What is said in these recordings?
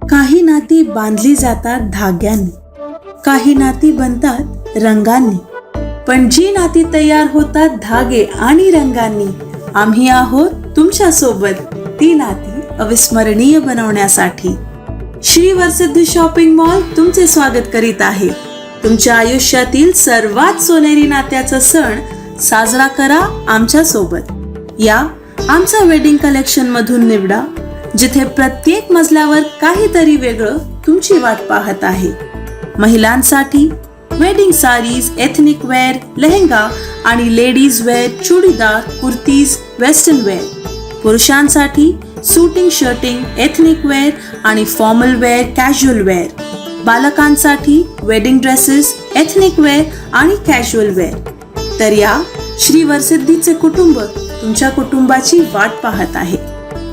काही नाती बांधली जातात धाग्यांनी, काही नाती बनतात रंगांनी, पण जी नाती तयार होतात धागे आणि रंगांनी, आम्ही आहोत तुमच्या सोबत ती नाती अविस्मरणीय बनवण्यासाठी. श्री वरसिद्धी शॉपिंग मॉल तुमचे स्वागत करीत आहे. तुमच्या आयुष्यातील सर्वात सोनेरी नात्याचा सण साजरा करा आमच्या सोबत. या आमच्या वेडिंग कलेक्शन मधून निवडा, जिथे प्रत्येक मजल्यावर काहीतरी वेगळं तुमची वाट पाहत आहे. महिलांसाठी wedding saris, ethnic wear, lehenga आणि ladies wear, churidar, kurtis, western wear. पुरुषांसाठी सूटिंग, शर्टिंग, एथनिक वेअर आणि फॉर्मल वेअर, कॅज्युअल वेअर. बालकांसाठी वेडिंग ड्रेसेस, एथनिक वेअर आणि कॅज्युअल वेअर. तर या श्री वरसिद्धीचे कुटुंब तुमच्या कुटुंबाची वाट पाहत आहे.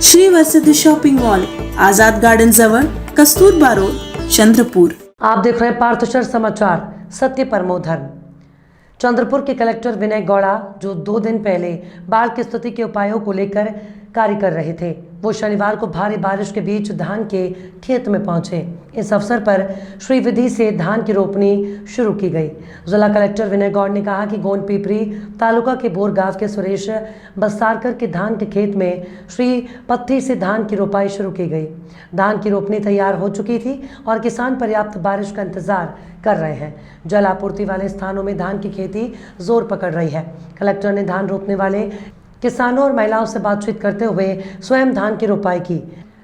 श्री वरसिद्धि शॉपिंग मॉल, आजाद गार्डन जवळ, कस्तूरबा रोड, चंद्रपुर. आप देख रहे हैं पार्थचर समाचार, सत्य परमो धर्म. चंद्रपुर के कलेक्टर विनय गौड़ा, जो 2 दिन पहले बाढ़ की स्थिति के उपायों को लेकर कार्य कर रहे थे, वो शनिवार को भारी बारिश के बीच धान के खेत में पहुंचे. इस अवसर पर श्री विधि से धान की रोपनी शुरू की गई. जिला कलेक्टर विनय गौड़ ने कहा कि गोंद पीपरी तालुका के बोर गांव के सुरेश बस्तारकर के धान के खेत में श्री पत्थी से धान की रोपाई शुरू की गई. धान की रोपनी तैयार हो चुकी थी और किसान पर्याप्त बारिश का इंतजार कर रहे हैं. जल आपूर्ति वाले स्थानों में धान की खेती जोर पकड़ रही है. कलेक्टर ने धान रोपने वाले किसानों और महिलाओं से बातचीत करते हुए स्वयं धान की रोपाई की.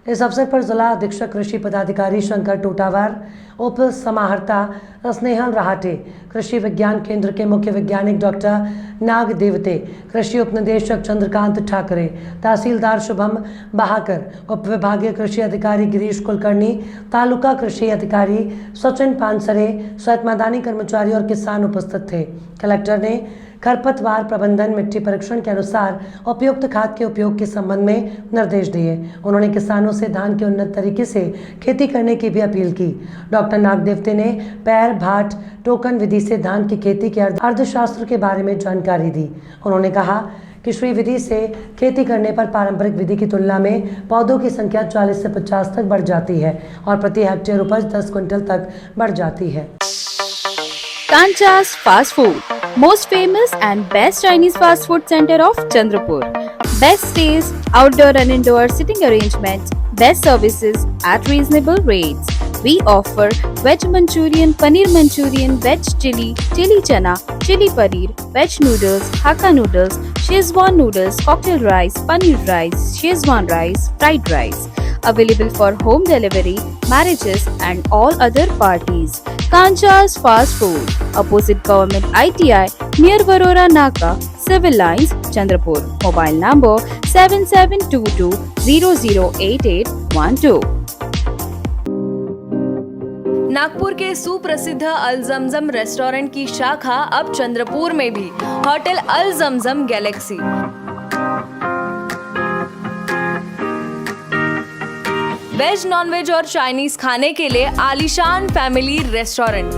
इस अवसर पर जिला अधीक्षक कृषि पदाधिकारी शंकर टोटावार, उप समाहर्ता स्नेहल रहाटे, कृषि विज्ञान केंद्र के मुख्य वैज्ञानिक डॉक्टर नाग देवते, कृषि उपनिदेशक चंद्रकांत ठाकरे, तहसीलदार शुभम बहाकर, उप विभागीय कृषि अधिकारी गिरीश कुलकर्णी, तालुका कृषि अधिकारी सचिन पानसरे सहित मैदानी कर्मचारी और किसान उपस्थित थे. कलेक्टर ने खरपतवार प्रबंधन, मिट्टी परीक्षण के अनुसार उपयुक्त खाद के उपयोग के संबंध में निर्देश दिए. उन्होंने किसानों से धान की उन्नत तरीके से खेती करने की भी अपील की. डॉक्टर नागदेवते ने पैर, भाट, टोकन विधि से धान की खेती के अर्थशास्त्र के बारे में जानकारी दी. उन्होंने कहा कि श्री विधि से खेती करने पर पारंपरिक विधि की तुलना में पौधों की संख्या 40 से 50 तक बढ़ जाती है और प्रति हेक्टेयर उपज 10 क्विंटल तक बढ़ जाती है. Kancha's Fast Food, most famous and best Chinese fast food center of Chandrapur. Best stays, outdoor and indoor sitting arrangements, best services at reasonable rates. We offer veg Manchurian, paneer Manchurian, veg chili, chili chana, chili paneer, veg noodles, Hakka noodles, Szechuan noodles, cocktail rice, paneer rice, Szechuan rice, fried rice. Available for home delivery, marriages and all other parties. Kancha's Fast Food, opposite Government ITI, near Varora Naka, Civil Lines, Chandrapur. Mobile number 7722008812. Nagpur के सुप्रसिद्ध अल जमजम restaurant की शाखा अब चंद्रपुर में भी, hotel अल जमजम Galaxy. Veg, nonveg और Chinese खाने के लिए आलीशान फैमिली रेस्टोरेंट,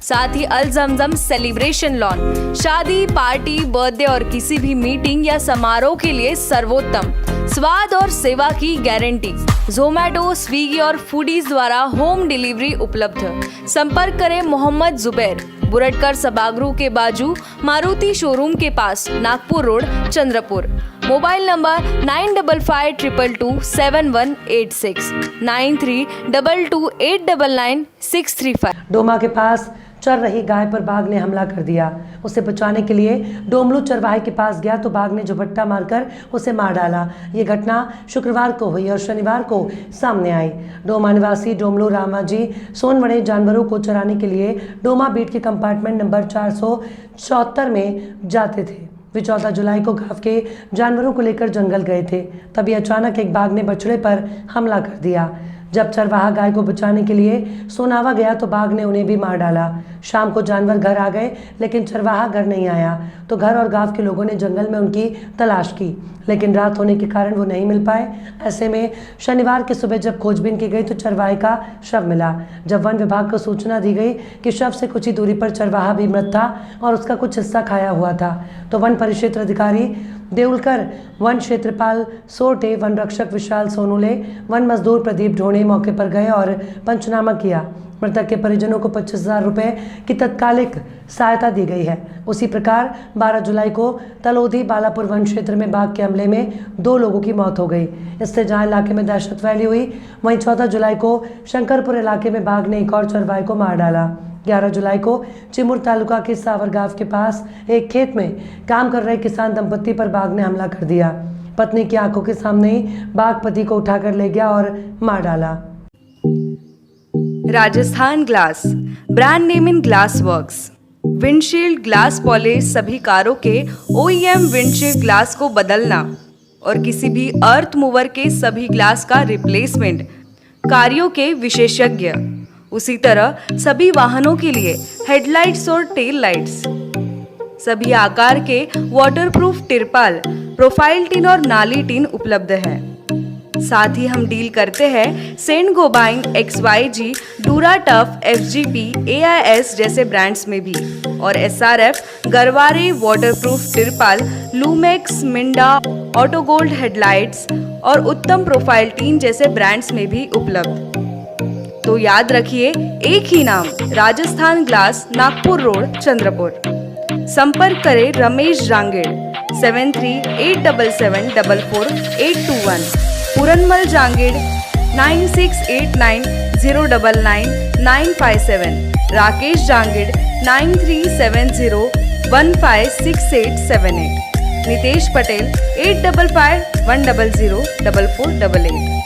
साथ ही अल जमजम सेलिब्रेशन लॉन, शादी, पार्टी, बर्थडे और किसी भी मीटिंग या समारोह के लिए सर्वोत्तम स्वाद और सेवा की गारंटी. जोमैटो, स्विगी और फूडीज द्वारा होम डिलीवरी उपलब्ध. संपर्क करें मोहम्मद जुबैर, बुरटकर सभागृह के बाजू, मारुति शोरूम के पास, Nagpur road, Chandrapur. Mobile number 9552227186, 9322899635. डोमा के पास चर रही गाय पर बाघ ने हमला कर दिया. उसे बचाने के लिए डोमलू चरवाहे के पास गया तो बाघ ने झपट्टा मारकर उसे मार डाला. ये घटना शुक्रवार को हुई और शनिवार को सामने आई. डोमा निवासी डोमलू रामाजी सोनवड़े जानवरों को चराने के लिए डोमा बीट के कंपार्टमेंट नंबर 474 में जाते थे. वे 14 जुलाई को गांव के जानवरों को लेकर जंगल गए थे. तभी अचानक एक बाघ ने बछड़े पर हमला कर दिया. जब चरवाहा गाय को बचाने के लिए सोनावा गया तो बाघ ने उन्हें भी मार डाला. शाम को जानवर घर आ गए, लेकिन चरवाहा घर नहीं आया, तो घर और गांव के लोगों ने जंगल में उनकी तलाश की, लेकिन रात होने के कारण वो नहीं मिल पाए। ऐसे में शनिवार की सुबह जब खोजबीन की गई तो चरवाहे का शव मिला। जब वन विभाग को सूचना दी गई कि शव से कुछ ही दूरी पर चरवाहा भी मृत था और उसका कुछ हिस्सा खाया हुआ था, तो वन परिक्षेत्र अधिकारी देउलकर, वन क्षेत्रपाल सोटे, वन रक्षक विशाल सोनुले, वन मजदूर प्रदीप ढोणे मौके पर गए और पंचनामा किया। मृतक के परिजनों को 25,000 रुपये की तत्कालिक सहायता दी गई है। उसी प्रकार 12 जुलाई को तलोदी बालापुर वन क्षेत्र में बाघ के हमले में 2 लोगों की मौत हो गई। इससे जहां इलाके में दहशत फैली हुई, वहीं 14 जुलाई को शंकरपुर इलाके में बाघ ने एक और चरवाहे को मार डाला। 11 जुलाई को चिमूर तालुका के सावर गांव के पास एक खेत में काम कर रहे किसान दंपत्ति पर बाघ ने हमला कर दिया। पत्नी की आंखों के सामने ही बाघ पति को उठाकर ले गया और मार डाला। Rajasthan glass, brand name in glass works. Windshield glass polish सभी कारों के OEM विंडशील्ड ग्लास को बदलना और किसी भी अर्थ मूवर के सभी ग्लास का रिप्लेसमेंट, कार्यों के विशेषज्ञ। उसी तरह सभी वाहनों के लिए हेडलाइट्स और टेल लाइट्स, सभी आकार के वाटरप्रूफ तिरपाल, प्रोफाइल टिन और नाली टिन उपलब्ध है। साथ ही हम डील करते हैं Saint Gobain, XYG, Dura Tuff, FGP, AIS जैसे ब्रांड्स में भी, और SRF, गरवारे वाटरप्रूफ तिरपाल, लूमेक्स, मिंडा, ऑटोगोल्ड हेडलाइट्स और उत्तम प्रोफाइल टीन जैसे ब्रांड्स में भी उपलब्ध। तो याद रखिए, एक ही नाम, राजस्थान ग्लास, नागपुर रोड, चंद्रपुर। संपर्क करें रमेश जांगेड़ 7387744821, पूरनमल जांगेड़ 9689099957, राकेश जांगेड़ 9370156878, नितेश पटेल 8551004488।